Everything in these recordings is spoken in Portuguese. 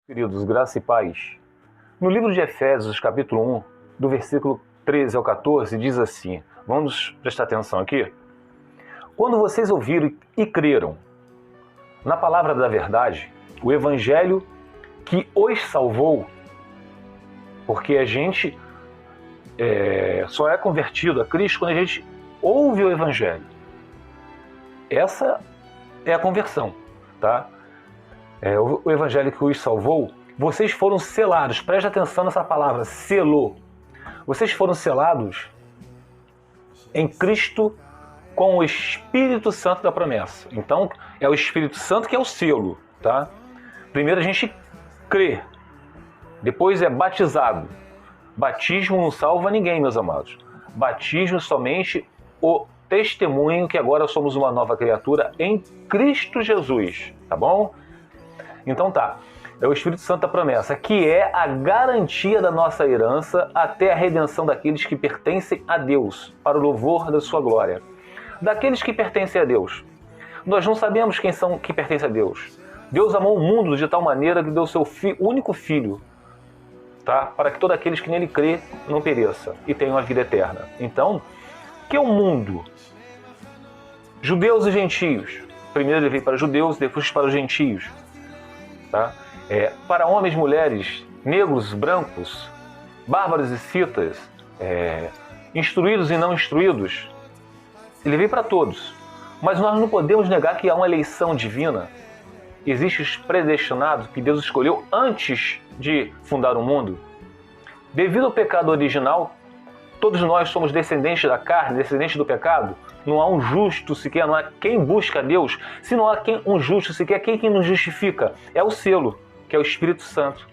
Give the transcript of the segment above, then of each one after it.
Queridos, graça e paz. No livro de Efésios, capítulo 1, do versículo 13 ao 14, diz assim, vamos prestar atenção aqui. Quando vocês ouviram e creram na palavra da verdade, o evangelho que os salvou, porque a gente só é convertido a Cristo quando a gente ouve o evangelho. Essa é a conversão, tá? O evangelho que os salvou, vocês foram selados. Preste atenção nessa palavra, selou. Vocês foram selados em Cristo com o Espírito Santo da promessa. Então, é o Espírito Santo que é o selo, tá? Primeiro a gente crê, depois é batizado. Batismo não salva ninguém, meus amados. Batismo somente o testemunho que agora somos uma nova criatura em Cristo Jesus, tá bom? Então tá, é o Espírito Santo da promessa, que é a garantia da nossa herança até a redenção daqueles que pertencem a Deus, para o louvor da sua glória. Daqueles que pertencem a Deus, nós não sabemos quem são que pertencem a Deus. Deus amou o mundo de tal maneira que deu seu único filho, tá? Para que todos aqueles que nele crê não pereça e tenham a vida eterna. Então, que é o mundo? Judeus e gentios. Primeiro ele veio para judeus, depois para os gentios. Tá? Para homens, mulheres, negros, brancos, bárbaros e citas, instruídos e não instruídos, ele veio para todos. Mas nós não podemos negar que há uma eleição divina. Existem os predestinados que Deus escolheu antes de fundar o mundo. Devido ao pecado original, todos nós somos descendentes da carne, descendentes do pecado. Não há um justo sequer, não há quem busca a Deus. Se não há um justo sequer, quem nos justifica? É o selo, que é o Espírito Santo.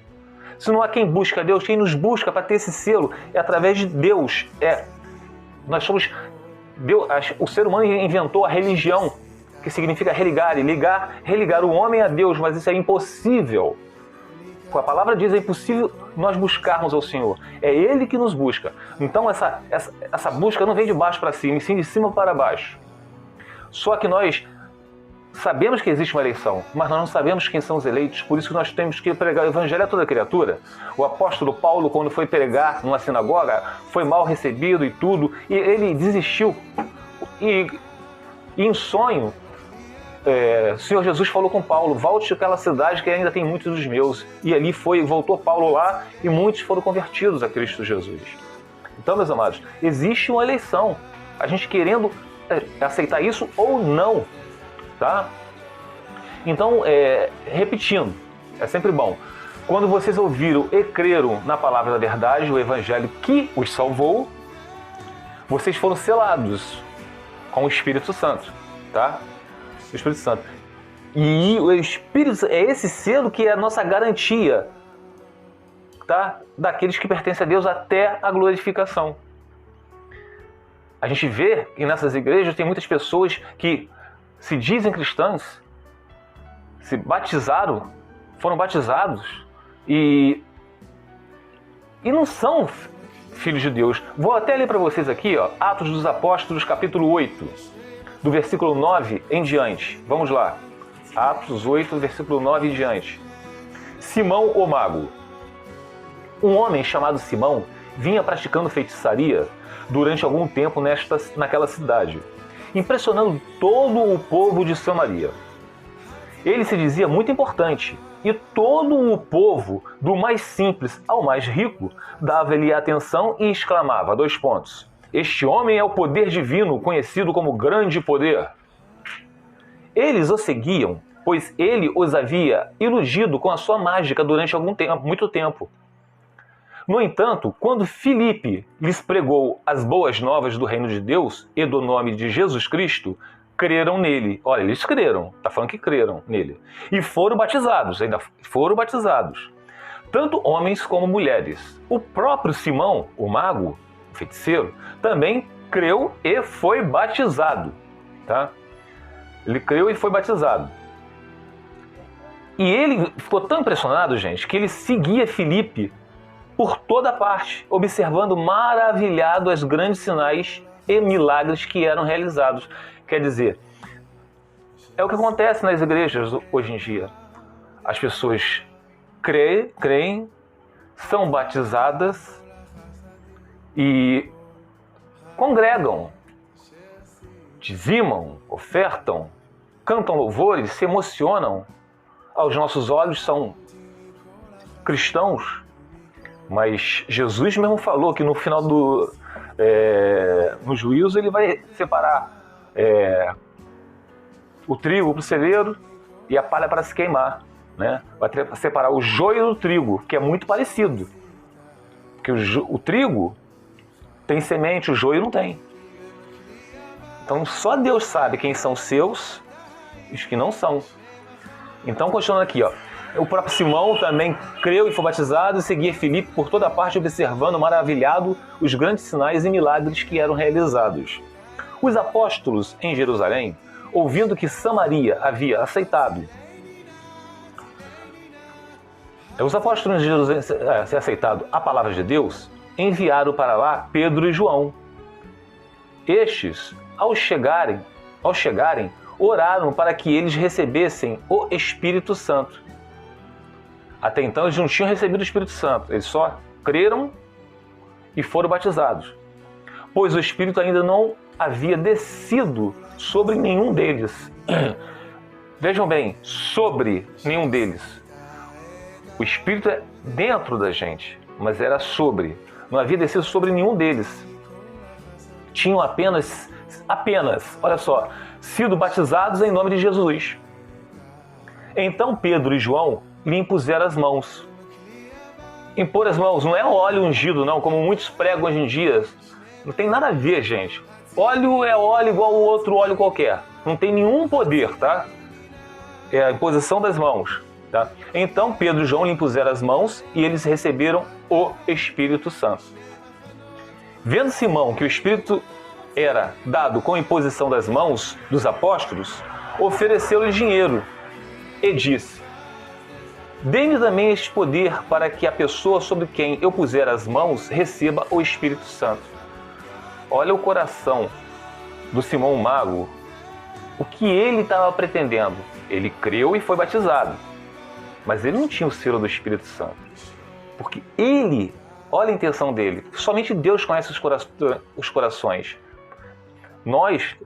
Se não há quem busca a Deus, quem nos busca para ter esse selo é através de Deus. Nós somos Deus. O ser humano inventou a religião, que significa religar, e religar o homem a Deus, mas isso é impossível. A palavra diz, é impossível nós buscarmos ao Senhor. É Ele que nos busca. Então essa busca não vem de baixo para cima, e sim de cima para baixo. Só que nós sabemos que existe uma eleição, mas nós não sabemos quem são os eleitos, por isso que nós temos que pregar o evangelho a toda criatura. O apóstolo Paulo, quando foi pregar numa sinagoga, foi mal recebido e tudo, e ele desistiu. E em sonho, o Senhor Jesus falou com Paulo, volte àquela cidade que ainda tem muitos dos meus. E ali voltou Paulo lá e muitos foram convertidos a Cristo Jesus. Então, meus amados, existe uma eleição. A gente querendo aceitar isso ou não, tá? Então, repetindo, é sempre bom. Quando vocês ouviram e creram na palavra da verdade, o evangelho que os salvou, vocês foram selados com o Espírito Santo, tá? O Espírito Santo. E o Espírito é esse selo que é a nossa garantia, tá? Daqueles que pertencem a Deus até a glorificação. A gente vê que nessas igrejas tem muitas pessoas que se dizem cristãs, se batizaram, foram batizados e não são filhos de Deus. Vou até ler para vocês aqui, ó, Atos dos Apóstolos, capítulo 8. Do versículo 9 em diante. Vamos lá. Atos 8, versículo 9 em diante. Simão o mago. Um homem chamado Simão vinha praticando feitiçaria durante algum tempo naquela cidade, impressionando todo o povo de Samaria. Ele se dizia muito importante, e todo o povo, do mais simples ao mais rico, dava-lhe atenção e exclamava, : Este homem é o poder divino, conhecido como grande poder. Eles o seguiam, pois ele os havia iludido com a sua mágica durante muito tempo. No entanto, quando Filipe lhes pregou as boas novas do reino de Deus e do nome de Jesus Cristo, creram nele. Olha, eles creram, está falando que creram nele. E foram batizados, ainda foram batizados. Tanto homens como mulheres. O próprio Simão, o mago, feiticeiro, também creu e foi batizado, tá? Ele creu e foi batizado. E ele ficou tão impressionado, gente, que ele seguia Filipe por toda parte, observando maravilhado os grandes sinais e milagres que eram realizados. Quer dizer, é o que acontece nas igrejas hoje em dia. As pessoas creem, são batizadas e congregam, dizimam, ofertam, cantam louvores, se emocionam. Aos nossos olhos são cristãos, mas Jesus mesmo falou que no final no juízo ele vai separar o trigo para o celeiro e a palha para se queimar, né? Vai separar o joio do trigo, que é muito parecido, porque o trigo tem semente, o joio não tem. Então só Deus sabe quem são seus e os que não são. Então, continuando aqui, ó, o próprio Simão também creu e foi batizado e seguia Filipe por toda parte, observando maravilhado os grandes sinais e milagres que eram realizados. Os apóstolos em Jerusalém, ouvindo que Samaria havia aceitado, os apóstolos em Jerusalém se aceitado a palavra de Deus, enviaram para lá Pedro e João. Estes, ao chegarem, oraram para que eles recebessem o Espírito Santo. Até então eles não tinham recebido o Espírito Santo, eles só creram e foram batizados, pois o Espírito ainda não havia descido sobre nenhum deles. Vejam bem, sobre nenhum deles. O Espírito é dentro da gente, mas era sobre. Não havia descido sobre nenhum deles. Tinham apenas, olha só, sido batizados em nome de Jesus. Então Pedro e João lhe impuseram as mãos. Impor as mãos não é óleo ungido, não, como muitos pregam hoje em dia. Não tem nada a ver, gente. Óleo é óleo igual o outro óleo qualquer. Não tem nenhum poder, tá? É a imposição das mãos, tá? Então Pedro e João lhe impuseram as mãos e eles receberam o Espírito Santo. Vendo Simão que o Espírito era dado com a imposição das mãos dos apóstolos, ofereceu-lhe dinheiro e disse: dê-me também este poder para que a pessoa sobre quem eu puser as mãos receba o Espírito Santo. Olha o coração do Simão Mago, o que ele estava pretendendo. Ele creu e foi batizado, mas ele não tinha o selo do Espírito Santo, porque ele, olha a intenção dele, somente Deus conhece os corações. Nós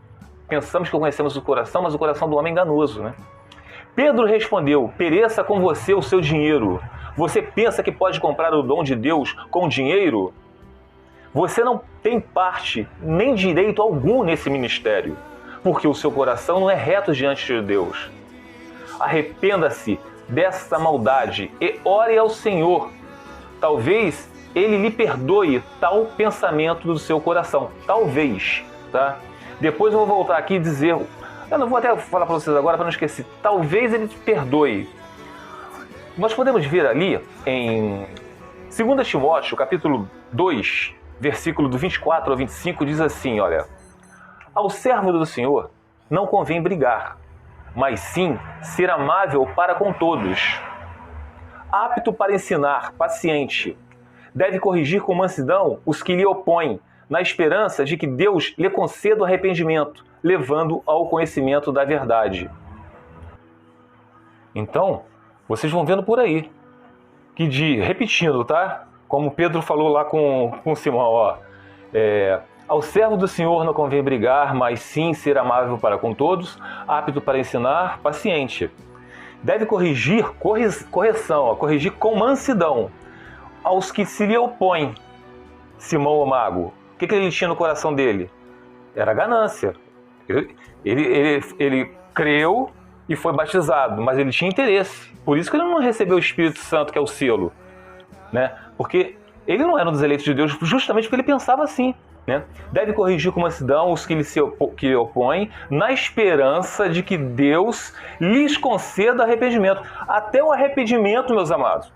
pensamos que conhecemos o coração, mas o coração do homem é enganoso, né? Pedro respondeu: pereça com você o seu dinheiro. Você pensa que pode comprar o dom de Deus com dinheiro? Você não tem parte nem direito algum nesse ministério, porque o seu coração não é reto diante de Deus. Arrependa-se dessa maldade e ore ao Senhor. Talvez Ele lhe perdoe tal pensamento do seu coração. Talvez, tá? Depois eu vou voltar aqui e dizer... Eu não vou até falar para vocês agora para não esquecer. Talvez Ele te perdoe. Nós podemos ver ali em 2 Timóteo, capítulo 2, versículo do 24 ao 25, diz assim, olha: ao servo do Senhor não convém brigar, mas sim ser amável para com todos, apto para ensinar, paciente. Deve corrigir com mansidão os que lhe opõem, na esperança de que Deus lhe conceda o arrependimento, levando ao conhecimento da verdade. Então, vocês vão vendo por aí, que repetindo, tá? Como Pedro falou lá com Simão, ó, ao servo do Senhor não convém brigar, mas sim ser amável para com todos, apto para ensinar, paciente. Deve corrigir, corrigir com mansidão aos que se lhe opõem. Simão o Mago, o que ele tinha no coração dele? Era ganância. Ele creu e foi batizado, mas ele tinha interesse. Por isso que ele não recebeu o Espírito Santo, que é o selo, né? Porque ele não era um dos eleitos de Deus, justamente porque ele pensava assim, né? Deve corrigir com mansidão os que lhe opõem, na esperança de que Deus lhes conceda arrependimento. Até o arrependimento, meus amados,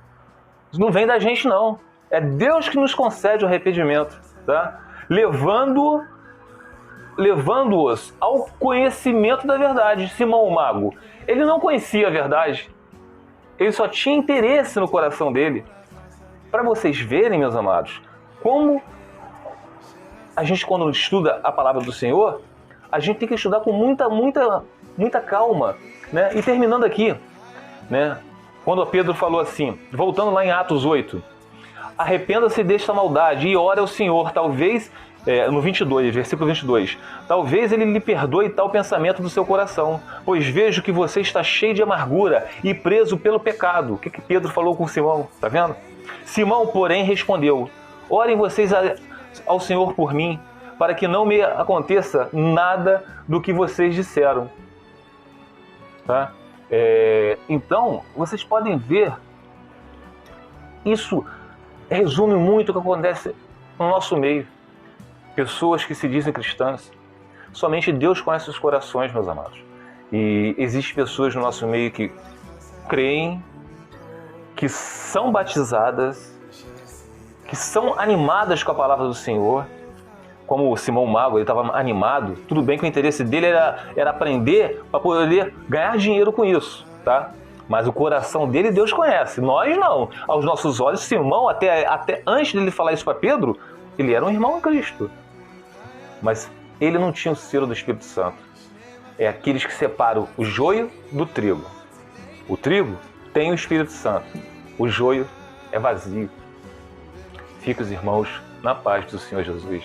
não vem da gente, não. É Deus que nos concede o arrependimento, tá? Levando-os ao conhecimento da verdade. Simão o Mago, ele não conhecia a verdade, ele só tinha interesse no coração dele. Para vocês verem, meus amados, como a gente, quando estuda a palavra do Senhor, a gente tem que estudar com muita calma, né? E terminando aqui, né? quando Pedro falou assim, voltando lá em Atos 8, arrependa-se desta maldade e ore ao Senhor, talvez, no 22, versículo 22, talvez ele lhe perdoe tal pensamento do seu coração, pois vejo que você está cheio de amargura e preso pelo pecado. O que Pedro falou com Simão? Tá vendo? Simão, porém, respondeu, orem vocês ao Senhor por mim, para que não me aconteça nada do que vocês disseram. Tá? Então, vocês podem ver, isso resume muito o que acontece no nosso meio. Pessoas que se dizem cristãs, somente Deus conhece os corações, meus amados. E existem pessoas no nosso meio que creem, que são batizadas, que são animadas com a palavra do Senhor, como o Simão Mago, ele estava animado. Tudo bem que o interesse dele era aprender para poder ganhar dinheiro com isso, tá? Mas o coração dele Deus conhece, nós não. Aos nossos olhos, Simão, até antes dele falar isso para Pedro, ele era um irmão em Cristo. Mas ele não tinha o selo do Espírito Santo. É aqueles que separam o joio do trigo. O trigo tem o Espírito Santo, o joio é vazio. Fiquem os irmãos na paz do Senhor Jesus.